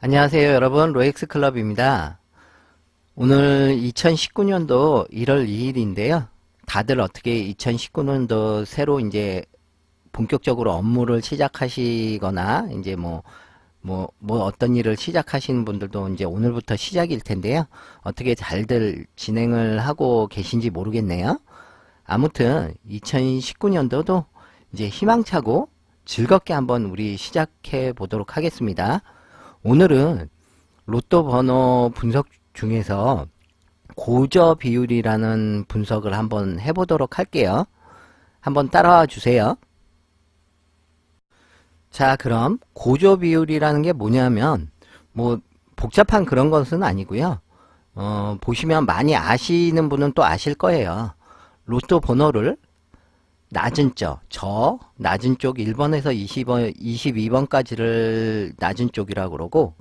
안녕하세요 여러분, 로엑스 클럽입니다. 오늘 2019년도 1월 2일인데요. 다들 어떻게 2019년도 새로 이제 본격적으로 업무를 시작하시거나 이제 뭐 어떤 일을 시작하시는 분들도 이제 오늘부터 시작일 텐데요. 어떻게 잘들 진행을 하고 계신지 모르겠네요. 아무튼 2019년도도 이제 희망차고 즐겁게 한번 우리 시작해 보도록 하겠습니다. 오늘은 로또 번호 분석 중에서 고저 비율이라는 분석을 한번 해보도록 할게요. 한번 따라와 주세요. 자, 그럼 고저 비율이라는 게 뭐냐면 뭐 복잡한 그런 것은 아니고요. 보시면 많이 아시는 분은 또 아실 거예요. 로또 번호를 낮은 낮은 쪽 1번에서 20번, 22번까지를 낮은 쪽이라고 그러고,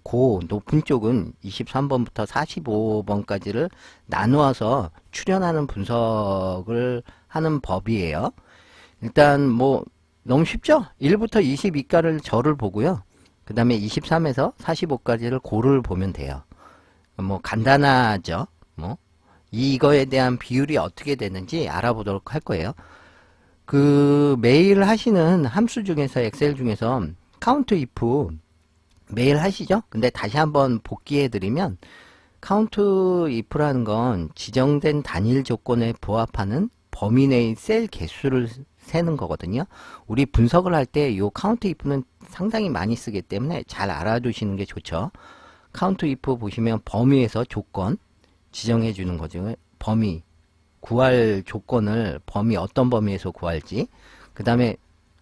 높은 쪽은 23번부터 45번까지를 나누어서 추려나는 분석을 하는 법이에요. 일단 뭐 너무 쉽죠? 1부터 22가를 절을 보고요. 그 다음에 23에서 45까지를 고를 보면 돼요. 뭐 간단하죠? 뭐 이거에 대한 비율이 어떻게 되는지 알아보도록 할 거예요. 매일 하시는 함수 중에서 엑셀 중에서 count if 매일 하시죠? 근데 다시 한번 복기해 드리면 count if라는 건 지정된 단일 조건에 부합하는 범위 내의 셀 개수를 세는 거거든요. 우리 분석을 할 때 이 count if는 상당히 많이 쓰기 때문에 잘 알아두시는 게 좋죠. count if 보시면 범위에서 조건 지정해 주는 거죠. 범위 구할 조건을 어떤 범위에서 구할지, 그 다음에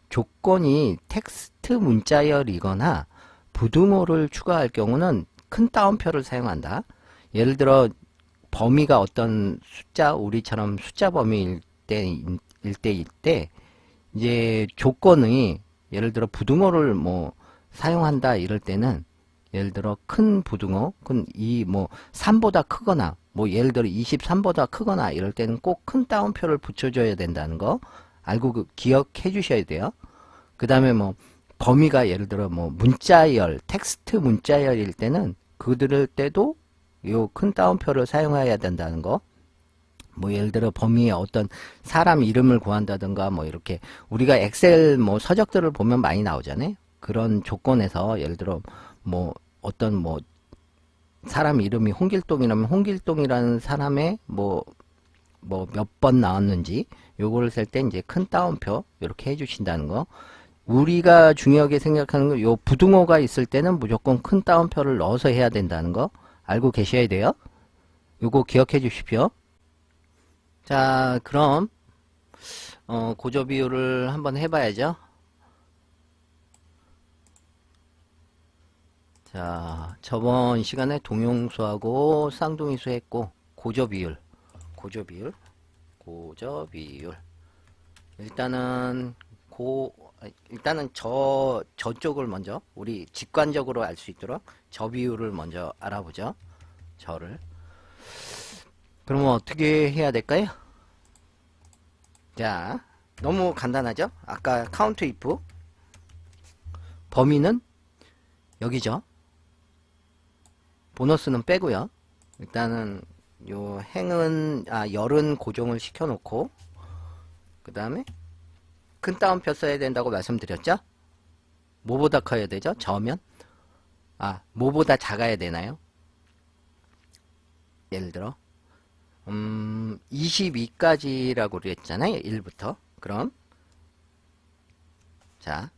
조건이 텍스트 문자열이거나 부등호를 추가할 경우는 큰 따옴표를 사용한다. 예를 들어 범위가 어떤 숫자, 우리처럼 숫자 범위일 때 이제 조건이 예를 들어 부등호를 뭐 사용한다 이럴 때는 예를 들어 큰 부등호, 3보다 크거나 뭐 예를 들어 23보다 크거나 이럴 때는 꼭 큰 따옴표를 붙여줘야 된다는 거 알고 기억해 주셔야 돼요. 그 다음에 뭐 범위가 예를 들어 뭐 문자열, 텍스트 문자열일 때는 그들 때도 요 큰 따옴표를 사용해야 된다는 거. 뭐 예를 들어 범위에 어떤 사람 이름을 구한다든가 뭐 이렇게 우리가 엑셀 뭐 서적들을 보면 많이 나오잖아요. 그런 조건에서 예를 들어 뭐 어떤 뭐 사람 이름이 홍길동이라면 홍길동이라는 사람의 뭐 몇 번 나왔는지 요거를 셀 때 이제 큰 따옴표 이렇게 해주신다는 거. 우리가 중요하게 생각하는 거 요 부등호가 있을 때는 무조건 큰 따옴표를 넣어서 해야 된다는 거 알고 계셔야 돼요. 요거 기억해 주십시오. 자, 그럼 고저 비율을 한번 해봐야죠. 자, 저번 시간에 동용수하고 쌍둥이수 했고 고저 비율. 일단은 저쪽을 먼저 우리 직관적으로 알 수 있도록 저 비율을 먼저 알아보죠. 저를. 그러면 어떻게 해야 될까요? 자, 너무 간단하죠? 아까 count if 범위는 여기죠. 보너스는 빼고요. 일단은 요 열은 고정을 시켜놓고 그 다음에 큰 따옴표 써야 된다고 말씀드렸죠? 뭐보다 커야 되죠? 저면? 뭐보다 작아야 되나요? 예를 들어 22까지라고 그랬잖아요. 1부터. 그럼 자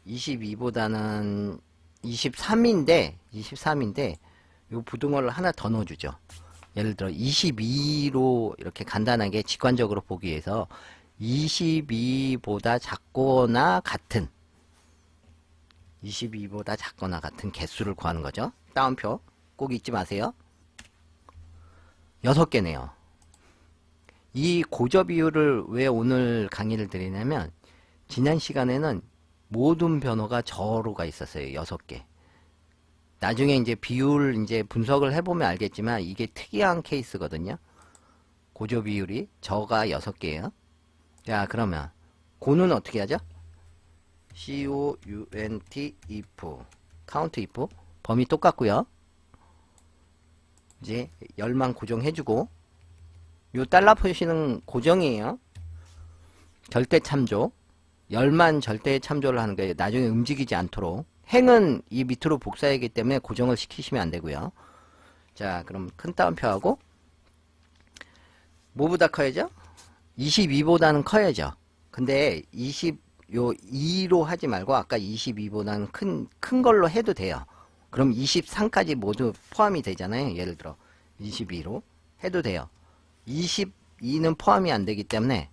22보다는 23인데 요 부등호를 하나 더 넣어주죠. 예를 들어 22로 이렇게 간단하게 직관적으로 보기 위해서 22보다 작거나 같은 22보다 작거나 같은 개수를 구하는 거죠. 따옴표 꼭 잊지 마세요. 6개네요. 이 고저 비율을 왜 오늘 강의를 드리냐면 지난 시간에는 모든 변호가 저로가 있었어요. 6개. 나중에 이제 비율 이제 분석을 해보면 알겠지만 이게 특이한 케이스거든요. 고저 비율이 저가 6개예요. 자, 그러면 고는 어떻게 하죠? count if 범위 똑같고요. 이제 열만 고정해주고, 요 달러 표시는 고정이에요. 절대 참조. 열만 절대 참조를 하는 거예요. 나중에 움직이지 않도록. 행은 이 밑으로 복사하기 때문에 고정을 시키시면 안 되고요. 자, 그럼 큰 따옴표하고, 뭐보다 커야죠? 22보다는 커야죠. 근데 2로 하지 말고 아까 22보다는 큰 걸로 해도 돼요. 그럼 23까지 모두 포함이 되잖아요. 예를 들어 22로 해도 돼요. 22는 포함이 안 되기 때문에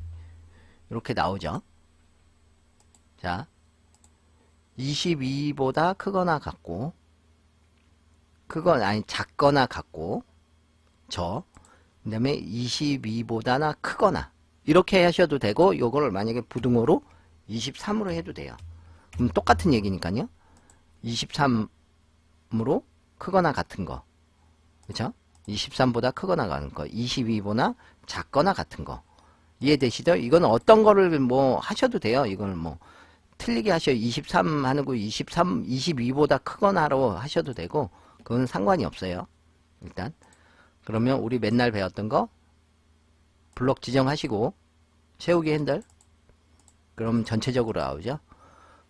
이렇게 나오죠. 자, 22보다 크거나 같고, 작거나 같고, 그 다음에 22보다나 크거나, 이렇게 하셔도 되고, 요거를 만약에 부등호로 23으로 해도 돼요. 그럼 똑같은 얘기니까요. 23으로 크거나 같은 거. 그쵸? 23보다 크거나 같은 거. 22보다 작거나 같은 거. 이해되시죠? 이건 어떤 거를 뭐 하셔도 돼요. 이걸 뭐 틀리게 하셔요. 23 하는 거 22보다 크거나로 하셔도 되고, 그건 상관이 없어요. 일단. 그러면 우리 맨날 배웠던 거, 블록 지정하시고, 채우기 핸들. 그럼 전체적으로 나오죠.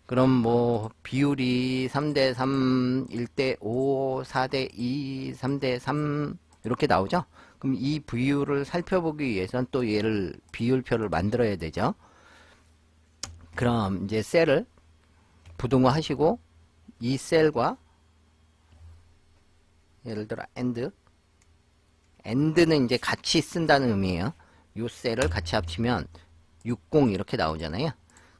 그럼 뭐, 비율이 3대3, 1대5, 4대2, 3대3, 이렇게 나오죠. 그럼 이 비율을 살펴보기 위해서는 또 얘를, 비율표를 만들어야 되죠. 그럼 이제 셀을 부등호 하시고, 이 셀과 예를 들어 end는 이제 같이 쓴다는 의미예요. 요 셀을 같이 합치면 60 이렇게 나오잖아요.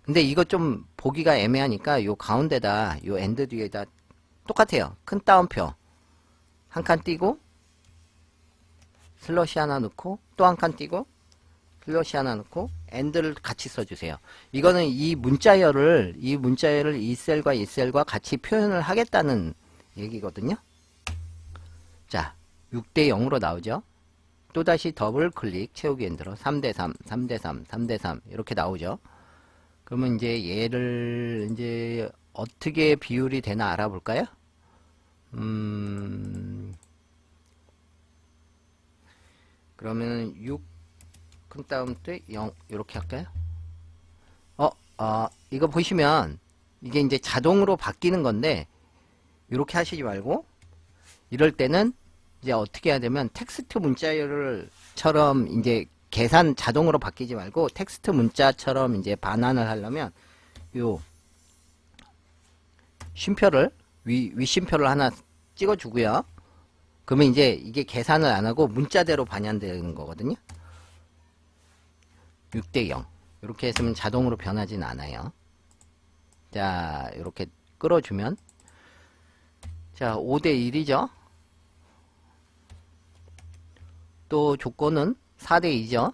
근데 이거 좀 보기가 애매하니까 요 가운데다 요 end 뒤에다 똑같아요. 큰 따옴표 한 칸 띄고 슬러시 하나 넣고 또 한 칸 띄고 슬러시 하나 넣고 end를 같이 써주세요. 이거는 이 문자열을 이 셀과 이 셀과 같이 표현을 하겠다는 얘기거든요. 자, 6대 0으로 나오죠. 또다시 더블 클릭 채우기 엔드로 3대3, 3대3, 3대3 이렇게 나오죠. 그러면 이제 얘를 이제 어떻게 비율이 되나 알아볼까요? 그러면 6 큰 다음에 0 이렇게 할까요? 이거 보시면 이게 이제 자동으로 바뀌는 건데 이렇게 하시지 말고 이럴 때는 이제 어떻게 해야 되면 텍스트 문자열처럼 이제 계산 자동으로 바뀌지 말고 텍스트 문자처럼 이제 반환을 하려면 요 쉼표를 윗쉼표를 하나 찍어주고요. 그러면 이제 이게 계산을 안 하고 문자대로 반환되는 거거든요. 6대 0 이렇게 했으면 자동으로 변하진 않아요. 자, 이렇게 끌어주면 자 5대 1이죠. 또 조건은 4대 2죠.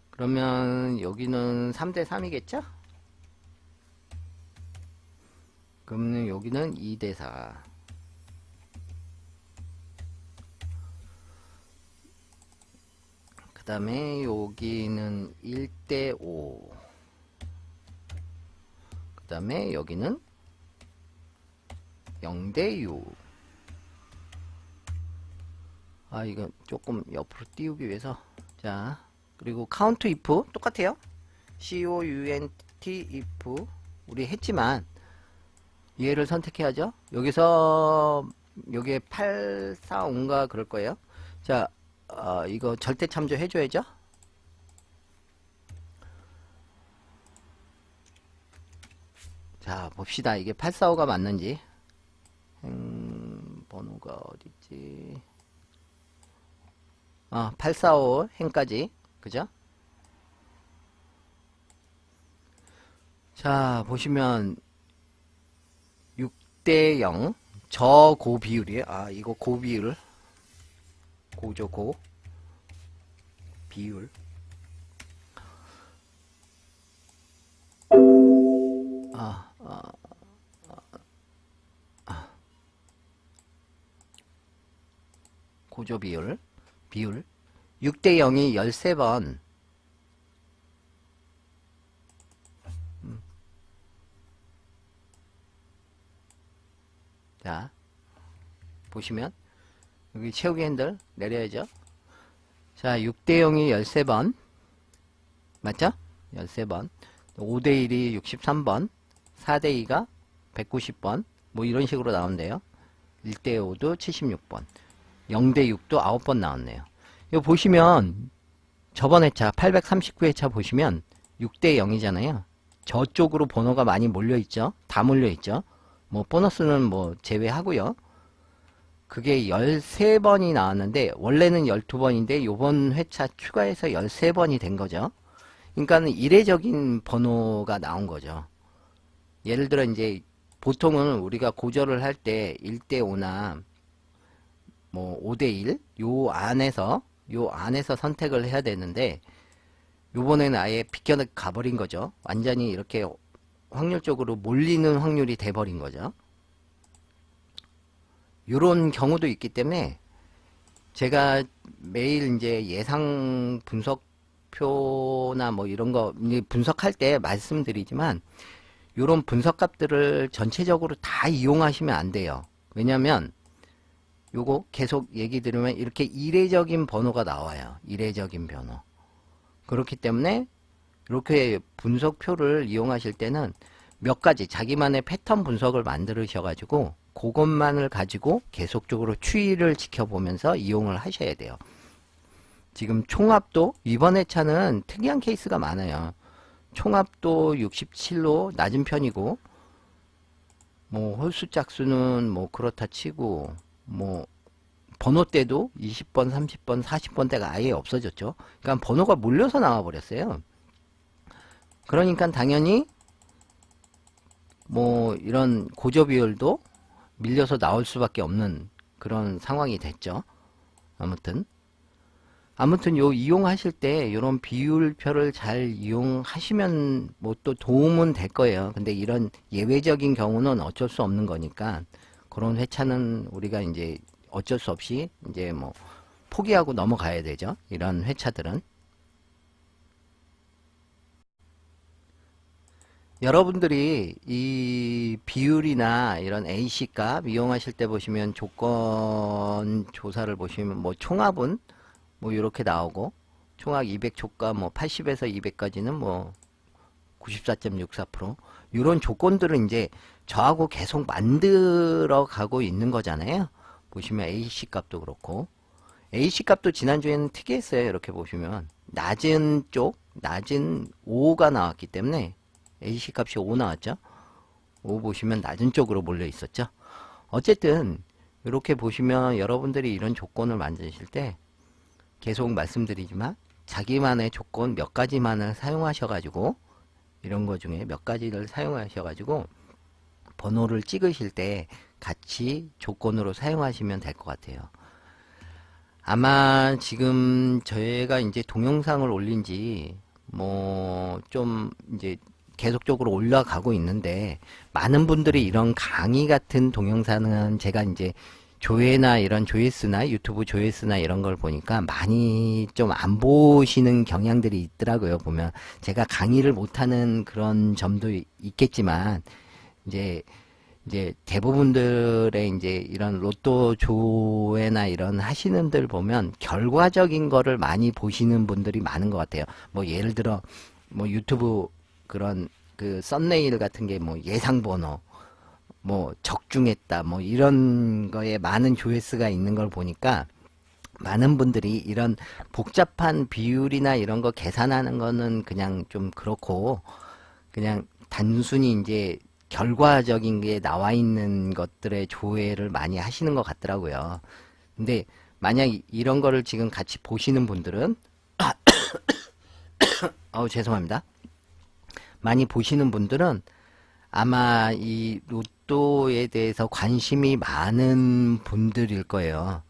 그러면 여기는 3대 3이겠죠? 그러면 여기는 2대 4. 그 다음에 여기는 1대 5. 그 다음에 여기는 0대 6. 이거 조금 옆으로 띄우기 위해서. 자, 그리고 count if 똑같아요. count if 우리 했지만 얘를 선택해야죠. 여기서 여기에 8, 4, 5가 그럴 거예요. 자, 이거 절대 참조 해줘야죠. 자, 봅시다. 이게 845가 맞는지. 번호가 어딨지? 845 행까지. 그죠? 자, 보시면 6대 0 저고 비율이에요. 이거 고 비율. 고죠, 고. 비율. 고조 비율. 6대 0이 13번. 자, 보시면 여기 채우기 핸들 내려야죠. 자, 6대0이 13번 맞죠? 13번 5대1이 63번 4대2가 190번 뭐 이런 식으로 나온대요. 1대5도 76번 0대6도 9번 나왔네요. 이거 보시면 저번 회차 839회차 보시면 6대0이잖아요. 저쪽으로 번호가 많이 몰려있죠. 다 몰려있죠. 뭐 보너스는 뭐 제외하고요. 그게 13번이 나왔는데 원래는 12번인데 요번 회차 추가해서 13번이 된 거죠. 그러니까 이례적인 번호가 나온 거죠. 예를 들어 이제 보통은 우리가 고절을 할 때 1대5나 뭐 5대1 요 안에서 선택을 해야 되는데 요번에는 아예 비껴 가버린 거죠. 완전히 이렇게 확률적으로 몰리는 확률이 돼버린 거죠. 요런 경우도 있기 때문에 제가 매일 이제 예상 분석표나 뭐 이런 거 분석할 때 말씀드리지만 요런 분석값들을 전체적으로 다 이용하시면 안 돼요. 왜냐면 요거 계속 얘기 들으면 이렇게 이례적인 번호가 나와요. 이례적인 번호. 그렇기 때문에 이렇게 분석표를 이용하실 때는 몇 가지 자기만의 패턴 분석을 만들으셔가지고 그것만을 가지고 계속적으로 추이를 지켜보면서 이용을 하셔야 돼요. 지금 총합도 이번 회차는 특이한 케이스가 많아요. 총합도 67로 낮은 편이고 뭐 홀수 짝수는 뭐 그렇다 치고 뭐 번호대도 20번, 30번, 40번대가 아예 없어졌죠. 그러니까 번호가 몰려서 나와 버렸어요. 그러니까 당연히 뭐 이런 고저 비율도 밀려서 나올 수밖에 없는 그런 상황이 됐죠. 아무튼 요 이용하실 때 이런 비율표를 잘 이용하시면 뭐 또 도움은 될 거예요. 근데 이런 예외적인 경우는 어쩔 수 없는 거니까 그런 회차는 우리가 이제 어쩔 수 없이 이제 뭐 포기하고 넘어가야 되죠. 이런 회차들은. 여러분들이 이 비율이나 이런 AC값 이용하실 때 보시면 조건 조사를 보시면 뭐 총합은 뭐 이렇게 나오고 총합 200초과 뭐 80에서 200까지는 뭐 94.64% 이런 조건들은 이제 저하고 계속 만들어 가고 있는 거잖아요. 보시면 AC 값도 그렇고 AC 값도 지난주에는 특이했어요. 이렇게 보시면 낮은 5가 나왔기 때문에 AC 값이 5 나왔죠. 5 보시면 낮은 쪽으로 몰려 있었죠. 어쨌든 이렇게 보시면 여러분들이 이런 조건을 만드실 때 계속 말씀드리지만 자기만의 조건 몇 가지만을 사용하셔가지고 이런 거 중에 몇 가지를 사용하셔가지고 번호를 찍으실 때 같이 조건으로 사용하시면 될 것 같아요. 아마 지금 저희가 이제 동영상을 올린 지 뭐 좀 이제 계속적으로 올라가고 있는데 많은 분들이 이런 강의 같은 동영상은 제가 이제 조회나 이런 조회수나 유튜브 조회수나 이런 걸 보니까 많이 좀 안 보시는 경향들이 있더라고요. 보면 제가 강의를 못하는 그런 점도 있겠지만 이제 대부분들의 이제 이런 로또 조회나 이런 하시는 분들 보면 결과적인 거를 많이 보시는 분들이 많은 것 같아요. 뭐 예를 들어 뭐 유튜브 그런 그 썸네일 같은 게 뭐 예상 번호 뭐 적중했다 뭐 이런 거에 많은 조회수가 있는 걸 보니까 많은 분들이 이런 복잡한 비율이나 이런 거 계산하는 거는 그냥 좀 그렇고 그냥 단순히 이제 결과적인 게 나와 있는 것들의 조회를 많이 하시는 것 같더라고요. 근데 만약 이런 거를 지금 같이 보시는 분들은 죄송합니다. 많이 보시는 분들은 아마 이 로또에 대해서 관심이 많은 분들일 거예요.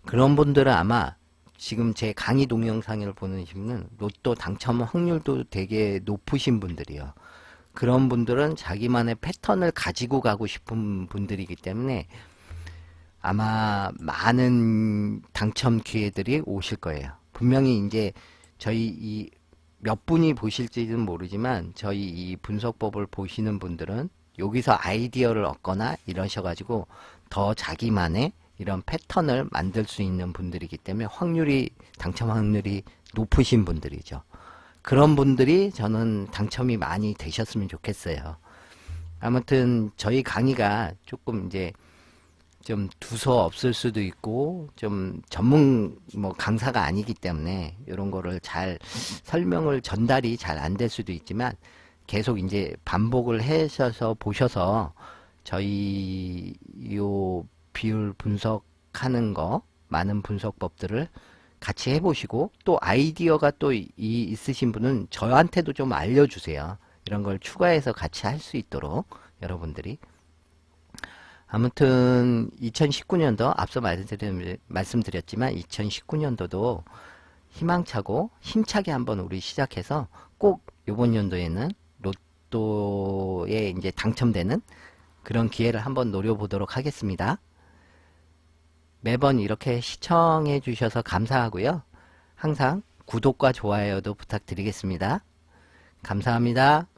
그런 분들은 아마 지금 제 강의 동영상을 보는 분은 로또 당첨 확률도 되게 높으신 분들이요. 그런 분들은 자기만의 패턴을 가지고 가고 싶은 분들이기 때문에 아마 많은 당첨 기회들이 오실 거예요. 분명히 이제 저희 이 몇 분이 보실지는 모르지만 저희 이 분석법을 보시는 분들은 여기서 아이디어를 얻거나 이러셔가지고 더 자기만의 이런 패턴을 만들 수 있는 분들이기 때문에 당첨 확률이 높으신 분들이죠. 그런 분들이 저는 당첨이 많이 되셨으면 좋겠어요. 아무튼 저희 강의가 조금 이제 좀 두서 없을 수도 있고 좀 전문 강사가 아니기 때문에 이런 거를 잘 설명을 전달이 잘 안 될 수도 있지만 계속 이제 반복을 하셔서 보셔서 저희 요 비율 분석하는 거 많은 분석법들을 같이 해보시고 또 아이디어가 또 있으신 분은 저한테도 좀 알려주세요. 이런 걸 추가해서 같이 할 수 있도록 여러분들이. 아무튼 2019년도 앞서 말씀드렸지만 2019년도도 희망차고 힘차게 한번 우리 시작해서 꼭 이번 연도에는 로또에 이제 당첨되는 그런 기회를 한번 노려보도록 하겠습니다. 매번 이렇게 시청해 주셔서 감사하고요. 항상 구독과 좋아요도 부탁드리겠습니다. 감사합니다.